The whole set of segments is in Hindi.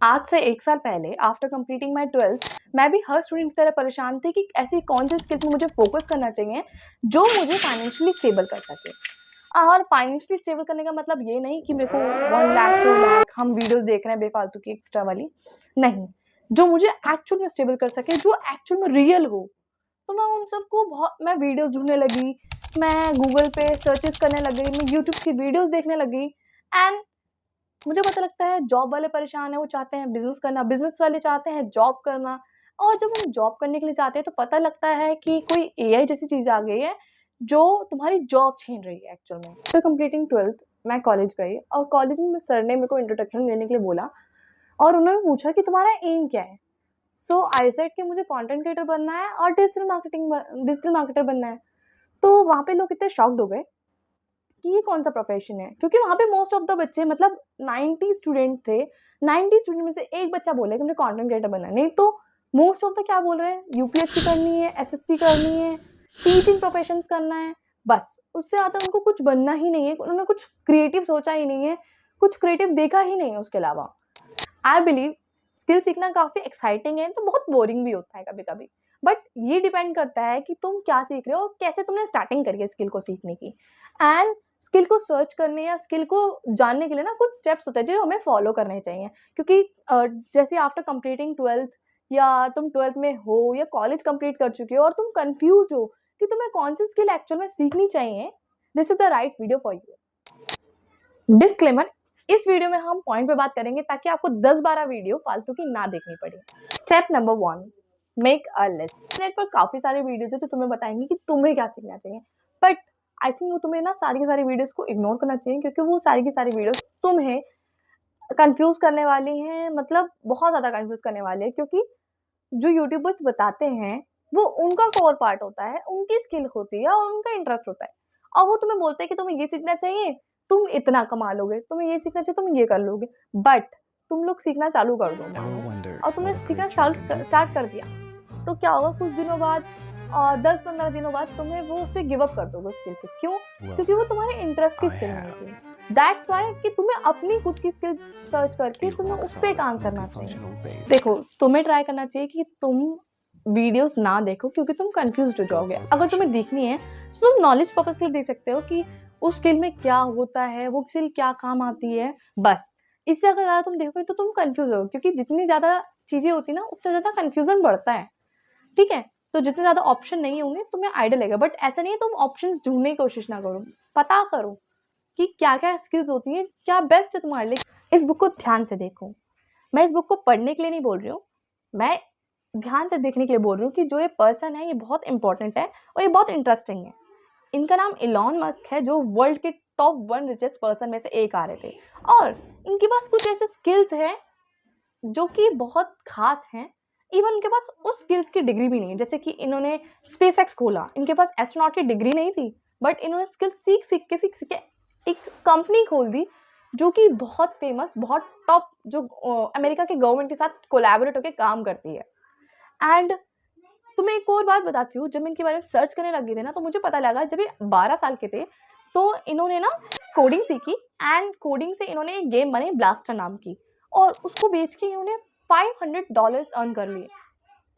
आज से 1 साल पहले आफ्टर कंप्लीटिंग माय 12th मैं भी हर स्टूडेंट की तरह परेशान थी कि ऐसी कौन सी स्किल्स में मुझे फोकस करना चाहिए जो मुझे फाइनेंशियली स्टेबल कर सके। और फाइनेंशियली स्टेबल करने का मतलब ये नहीं कि मेरे को 1 लाख 2 लाख हम वीडियोस देख रहे हैं बेफालतू की एक्स्ट्रा वाली, नहीं। जो मुझे एक्चुअल में स्टेबल कर सके, जो एक्चुअल में रियल हो। तो मैं उन सबको बहुत मैं वीडियोस ढूँढने लगी, मैं गूगल पे सर्चेस करने लग गई, मैं यूट्यूब की वीडियोस देखने लगी एंड मुझे पता लगता है जॉब वाले परेशान हैं, वो चाहते हैं बिज़नेस करना, बिज़नेस वाले चाहते हैं जॉब करना। और जब हम जॉब करने के लिए जाते हैं तो पता लगता है कि कोई एआई जैसी चीज़ आ गई है, जो तुम्हारी जॉब छीन रही है एक्चुअल में। आफ्टर कंप्लीटिंग 12th मैं कॉलेज गई और कॉलेज में सर ने मेरे को इंट्रोडक्शन देने के लिए बोला और उन्होंने पूछा कि तुम्हारा एम क्या है? सो आई सेड कि मुझे कंटेंट क्रिएटर बनना है और डिजिटल मार्केटर बनना है। तो वहाँ पे लोग इतने शॉक्ड हो गए कि ये कौन-सा प्रोफ़ेशन है? क्योंकि वहाँ पे मोस्ट ऑफ द बच्चे मतलब 90 स्टूडेंट थे, 90 स्टूडेंट में से एक बच्चा बोला कि मुझे कंटेंट क्रिएटर बनना है। नहीं तो मोस्ट ऑफ द क्या बोल रहे हैं, यूपीएससी करनी है, एसएससी करनी है, टीचिंग प्रोफ़ेशंस करना है, बस। उससे ज़्यादा उनको कुछ बनना ही नहीं है, उन्होंने कुछ क्रिएटिव सोचा ही नहीं है, कुछ क्रिएटिव देखा ही नहीं है उसके अलावा। आई बिलीव स्किल सीखना काफ़ी एक्साइटिंग है, तो बहुत बोरिंग भी होता है कभी-कभी। बट ये डिपेंड करता है कि तुम क्या सीख रहे हो और कैसे तुमने स्टार्टिंग करी है स्किल को सीखने की। एंड स्किल को सर्च करने या स्किल को जानने के लिए ना कुछ स्टेप्स होते हैं जो हमें फॉलो करने चाहिए। क्योंकि जैसे आफ्टर कंप्लीटिंग 12th या तुम 12th में हो या कॉलेज कंप्लीट कर चुके हो और तुम कंफ्यूज्ड हो कि तुम्हें कौन सी स्किल एक्चुअल में सीखनी चाहिए, this is the right video for you. Disclaimer, इस वीडियो में हम पॉइंट पे बात करेंगे ताकि आपको 10-12 वीडियो फालतू की ना देखनी पड़े। Step number 1, make a list. Net पर काफ़ी सारे वीडियोज़ हैं जो तुम्हें बताएँगे कि तुम्हें क्या सीखना चाहिए। बट आई थिंक वो तुम्हें ना सारी की सारी वीडियोज़ को इग्नोर करना चाहिए, क्योंकि वो सारी की सारी वीडियोज़ तुम्हें कन्फ्यूज़ करने वाली हैं, मतलब बहुत ज़्यादा कन्फ्यूज़ करने वाली है। क्योंकि जो यूट्यूबर्स बताते हैं, वो उनका कोर पार्ट होता है, उनकी स्किल होती है और उनका इंटरेस्ट होता है। और वो तुम्हें बोलते हैं कि तुम्हें ये सीखना चाहिए, तुम इतना कमा लोगे, तुम्हें ये सीखना चाहिए, तुम ये कर लोगे। बट तुम लोग सीखना चालू कर दो मानो और तुमने सीखना स्टार्ट कर दिया, तो क्या होगा कुछ दिनों बाद और 10-15 दिनों बाद तुम्हें वो उस पे गिव अप कर दोगे स्किल पे। क्यों? क्योंकि वो तुम्हारे इंटरेस्ट की स्किल नहीं थी। दैट्स व्हाई कि तुम्हें अपनी खुद की स्किल सर्च करके तुम्हें उस पे काम करना चाहिए। देखो, तुम्हें ट्राई करना चाहिए कि तुम वीडियोस ना देखो, क्योंकि तुम कंफ्यूज्ड हो जाओगे। अगर तुम्हें देखनी है तो तुम नॉलेज पर्पस के लिए देख सकते हो कि उस स्किल में क्या होता है, वो स्किल क्या काम आती है, बस। इससे अगर ज़्यादा तुम देखोगे तो तुम कंफ्यूज होगे, क्योंकि जितनी ज़्यादा चीज़ें होती है ना, उतना ज़्यादा कंफ्यूजन बढ़ता है। ठीक है? तो जितने ज़्यादा ऑप्शन नहीं होंगे तुम्हें आइडिया लगेगा। बट ऐसा नहीं है तुम ऑप्शंस ढूँढने की कोशिश ना करो। पता करो कि क्या-क्या स्किल्स होती हैं, क्या बेस्ट है तुम्हारे लिए। इस बुक को ध्यान से देखो। मैं इस बुक को पढ़ने के लिए नहीं बोल रही हूँ। मैं ध्यान से देखने के लिए बोल रही हूँ कि जो ये पर्सन है ये बहुत इम्पोर्टेंट है और ये बहुत इंटरेस्टिंग है। इनका नाम इलॉन मस्क है, जो वर्ल्ड के टॉप 1 रिचेस्ट पर्सन में से एक आ रहे थे। और इनके पास कुछ ऐसे स्किल्स हैं जो कि बहुत ख़ास हैं। इवन उनके पास उस स्किल्स की डिग्री भी नहीं है। जैसे कि इन्होंने स्पेसएक्स खोला, इनके पास एस्ट्रोनॉट की डिग्री नहीं थी, बट इन्होंने स्किल्स सीख के एक कंपनी खोल दी, जो कि बहुत फेमस, बहुत टॉप, जो अमेरिका के गवर्नमेंट के साथ कोलैबोरेट होकर काम करती है। एंड तुम्हें एक और बात बताती हूँ, जब मैं इनके बारे में सर्च करने लगी थी ना, तो मुझे पता लगा जब ये 12 साल के थे तो इन्होंने ना कोडिंग सीखी एंड कोडिंग से इन्होंने एक गेम बनाई ब्लास्टर नाम की, और उसको बेच के इन्होंने $500 अर्न कर लिए।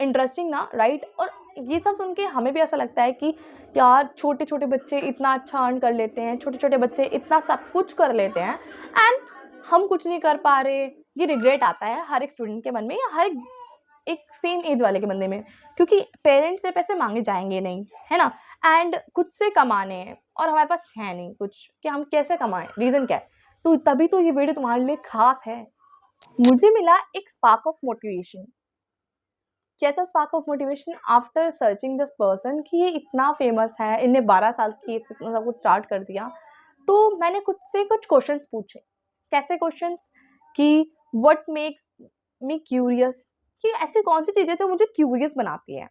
इंटरेस्टिंग ना, राइट? और ये सब सुन के हमें भी ऐसा लगता है कि यार छोटे-छोटे बच्चे इतना अच्छा अर्न कर लेते हैं, छोटे-छोटे बच्चे इतना सब कुछ कर लेते हैं एंड हम कुछ नहीं कर पा रहे। ये रिग्रेट आता है हर एक स्टूडेंट के मन में या हर एक सेम एज वाले के बंदे में, क्योंकि पेरेंट्स से पैसे मांगे जाएंगे नहीं, है ना? एंड खुद से कमाने हैं और हमारे पास है नहीं कुछ कि हम कैसे कमाएं, रीज़न क्या है? तो तभी तो ये वीडियो तुम्हारे लिए खास है। मुझे मिला एक स्पार्क ऑफ मोटिवेशन। कैसा spark of motivation? After searching this person कि ये इतना फेमस है, इन्हें 12 साल की एज से इतना सब कुछ स्टार्ट कर दिया, तो मैंने खुद से कुछ क्वेश्चंस पूछे। कैसे क्वेश्चंस? कि व्हाट मेक्स मी क्यूरियस, कि ऐसी कौन सी चीज़ें जो मुझे क्यूरियस बनाती है,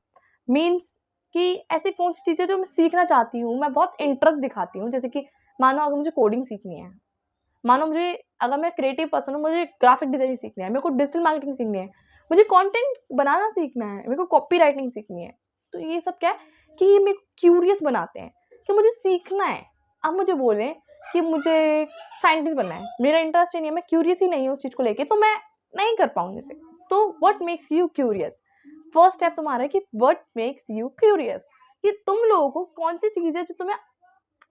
मीन्स कि ऐसी कौन सी चीज़ें जो मैं सीखना चाहती हूँ, मैं बहुत इंटरेस्ट दिखाती हूँ। जैसे कि मानो अगर मुझे कोडिंग सीखनी है, मानो मुझे, अगर मैं क्रिएटिव पर्सन हूँ, मुझे ग्राफिक डिज़ाइनिंग सीखनी है, मेरे को डिजिटल मार्केटिंग सीखनी है, मुझे कंटेंट बनाना सीखना है, मेरे को कॉपी राइटिंग सीखनी है। तो ये सब क्या है कि ये मेरे को क्यूरियस बनाते हैं कि मुझे सीखना है। अब मुझे बोलें कि मुझे साइंटिस्ट बनना है, मेरा इंटरेस्ट ही नहीं है, मैं क्यूरियस ही नहीं हूँ उस चीज़ को लेके, तो मैं नहीं कर पाऊंगी इसे। तो what makes you curious, first step तुम्हारा है कि व्हाट मेक्स यू क्यूरियस, कि तुम लोगों को कौन सी चीज है जो तुम्हें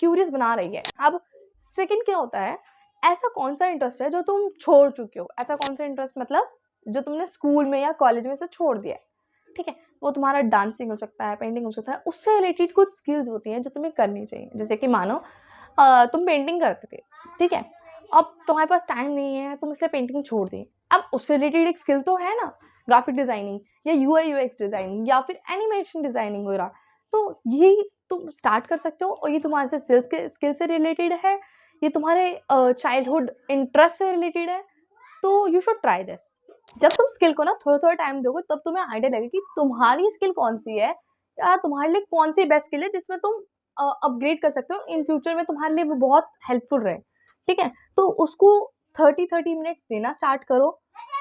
क्यूरियस बना रही है। अब सेकंड क्या होता है, ऐसा कौन सा इंटरेस्ट है जो तुम छोड़ चुके हो, ऐसा कौन सा इंटरेस्ट मतलब जो तुमने स्कूल में या कॉलेज में से छोड़ दिया है, ठीक है। वो तुम्हारा डांसिंग हो सकता है, पेंटिंग हो सकता है, उससे रिलेटेड कुछ स्किल्स होती हैं जो तुम्हें करनी चाहिए। जैसे कि मानो तुम पेंटिंग करते थे, ठीक है, अब तुम्हारे पास टाइम नहीं है, तुम इसलिए पेंटिंग छोड़ दी। अब उससे रिलेटेड एक स्किल तो है ना, ग्राफिक डिजाइनिंग या यूआई यूएक्स डिजाइनिंग या फिर एनिमेशन डिजाइनिंग वगैरह। तो ये तुम स्टार्ट कर सकते हो और ये तुम्हारे से स्किल से रिलेटेड है, ये तुम्हारे चाइल्डहुड इंटरेस्ट से रिलेटेड है, तो यू शुड ट्राई दिस। जब तुम स्किल को ना थोड़ा थोड़ा टाइम दोगे तब तुम्हें आइडिया लगेगा कि तुम्हारी स्किल कौन सी है या तुम्हारे लिए कौन सी बेस्ट स्किल है जिसमें तुम अपग्रेड कर सकते हो इन फ्यूचर में, तुम्हारे लिए वो बहुत हेल्पफुल रहे, ठीक है। तो उसको 30-30 मिनट्स देना स्टार्ट करो।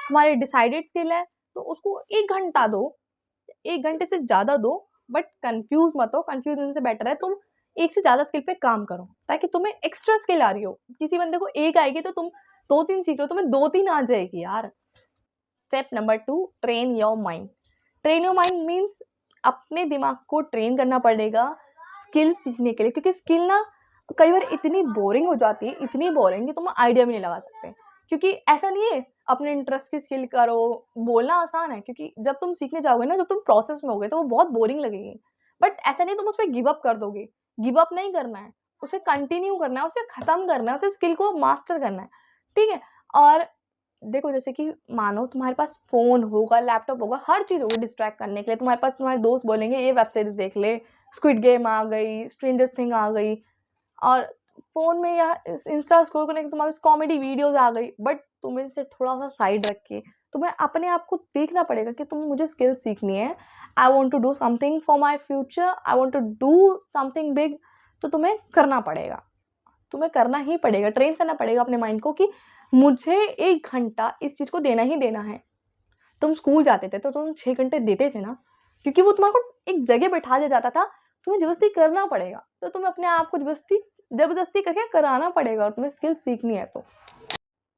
तुम्हारी डिसाइडेड स्किल है तो उसको 1 घंटा दो, 1 घंटे से ज़्यादा दो, बट कंफ्यूज मत हो। कंफ्यूज होने से बेटर है तुम एक से ज़्यादा स्किल पे काम करो ताकि तुम्हें एक्स्ट्रा स्किल आ रही हो। किसी बंदे को एक आएगी तो तुम 2-3 सीख लो, तुम्हें 2-3 आ जाएगी यार। Step number 2, train your mind. Train your mind means अपने दिमाग को ट्रेन करना पड़ेगा स्किल सीखने के लिए, क्योंकि स्किल ना कई बार इतनी बोरिंग हो जाती है, इतनी बोरिंग कि तुम आइडिया भी नहीं लगा सकते। क्योंकि ऐसा नहीं है अपने इंटरेस्ट की स्किल करो, बोलना आसान है, क्योंकि जब तुम सीखने जाओगे ना, जब तुम प्रोसेस में होगे तो वो बहुत बोरिंग लगेगी। बट ऐसा नहीं तुम उस पर गिव अप कर दोगे, गिव अप नहीं करना है, उसे कंटिन्यू करना है, उसे खत्म करना है, उसे स्किल को मास्टर करना है, ठीक है। और देखो जैसे कि मानो तुम्हारे पास फ़ोन होगा, लैपटॉप होगा, हर चीज़ होगी डिस्ट्रैक्ट करने के लिए तुम्हारे पास। तुम्हारे दोस्त बोलेंगे ये वेब सीरीज़ देख ले, स्क्विड गेम आ गई, स्ट्रेंजर थिंग आ गई, और फ़ोन में या इंस्टा स्क्रॉल करने के तुम्हारे पास कॉमेडी वीडियोज़ आ गई। बट तुम्हें इसे थोड़ा-सा साइड रख के तुम्हें अपने आप को देखना पड़ेगा कि मुझे स्किल सीखनी है। I want to do something for my future, I want to do something big. तो तुम्हें करना पड़ेगा, तुम्हें करना ही पड़ेगा, ट्रेन करना पड़ेगा अपने माइंड को कि मुझे 1 घंटा इस चीज़ को देना ही देना है। तुम स्कूल जाते थे तो तुम 6 घंटे देते थे ना, क्योंकि वो तुम्हारे को एक जगह बैठा दिया जाता था, तुम्हें ज़बरदस्ती करना पड़ेगा। तो तुम्हें अपने आप को ज़बरदस्ती करके कराना पड़ेगा और तुम्हें स्किल सीखनी है तो।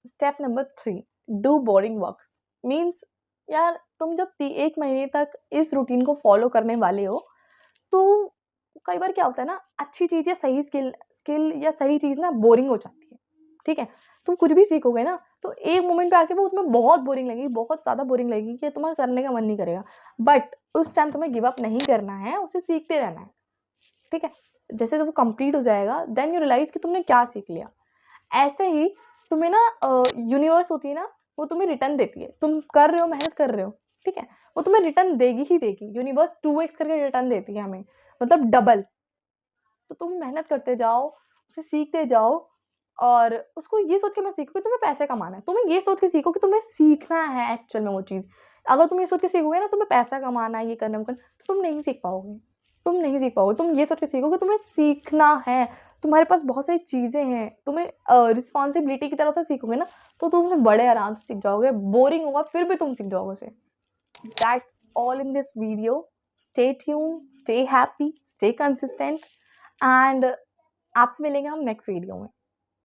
Step number 3, do boring works. Means यार तुम जब 1 महीने तक इस रूटीन को फॉलो करने वाले हो, तो कई बार क्या होता है ना, अच्छी चीज़ या सही स्किल या सही चीज़ ना बोरिंग हो जाती है, ठीक है। तुम कुछ भी सीखोगे ना तो एक मोमेंट पे आके वो तुम्हें बहुत बोरिंग लगेगी, बहुत ज़्यादा बोरिंग लगेगी कि तुम्हारा करने का मन नहीं करेगा। बट उस टाइम तुम्हें गिव अप नहीं करना है, उसे सीखते रहना है, ठीक है। जैसे जब वो कंप्लीट हो जाएगा देन यू रियलाइज़ कि तुमने क्या सीख लिया। ऐसे ही तुम्हें ना यूनिवर्स होती है ना, वो तुम्हें रिटर्न देती है। तुम कर रहे हो, मेहनत कर रहे हो, ठीक है, वो तुम्हें रिटर्न देगी ही देगी। यूनिवर्स 2x करके रिटर्न देती है हमें, मतलब डबल। तो तुम मेहनत करते जाओ, उसे सीखते जाओ, और उसको ये सोच के मत सीखो कि तुम्हें पैसे कमाना है। तुम्हें ये सोच के सीखो कि तुम्हें सीखना है एक्चुअल में वो चीज़। अगर तुम ये सोच के सीखोगे ना तुम्हें पैसा कमाना है, ये करना, वो करना, तो तुम नहीं सीख पाओगे, तुम नहीं सीख पाओगे। तुम ये सोच के सीखो कि तुम्हें सीखना है, तुम्हारे पास बहुत सारी चीज़ें हैं, तुम्हें रिस्पॉन्सिबिलिटी की तरह से सीखोगे ना तो तुम उसे बड़े आराम से सीख जाओगे। बोरिंग होगा फिर भी तुम सीख जाओगे उसे। That's all in this video. Stay tune, stay happy, stay consistent, and आपसे मिलेंगे हम नेक्स्ट वीडियो में।